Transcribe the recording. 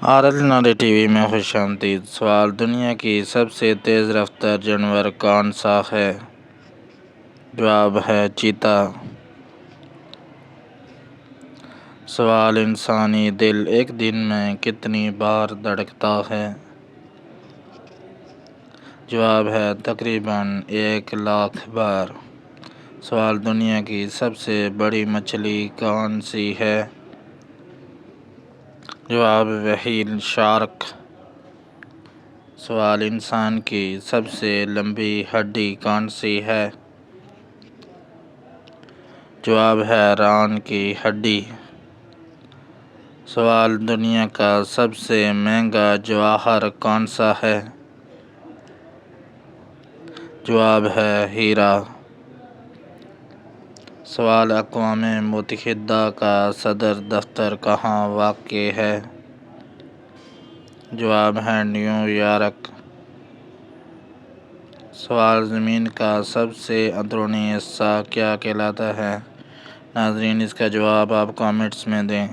RL T V میں خوش آمدید۔ سوال: دنیا کی سب سے تیز رفتار جانور کون سا ہے؟ جواب ہے چیتا۔ سوال: انسانی دل ایک دن میں کتنی بار دھڑکتا ہے؟ جواب ہے تقریباً 1,00,000 بار۔ سوال: دنیا کی سب سے بڑی مچھلی کون سی ہے؟ جواب: وہیل شارک۔ سوال: انسان کی سب سے لمبی ہڈی کون سی ہے؟ جواب ہے ران کی ہڈی۔ سوال: دنیا کا سب سے مہنگا جواہر کون سا ہے؟ جواب ہے ہیرا۔ سوال: اقوام متحدہ کا صدر دفتر کہاں واقع ہے؟ جواب ہے نیو یارک۔ سوال: زمین کا سب سے اندرونی حصہ کیا کہلاتا ہے؟ ناظرین، اس کا جواب آپ کامنٹس میں دیں۔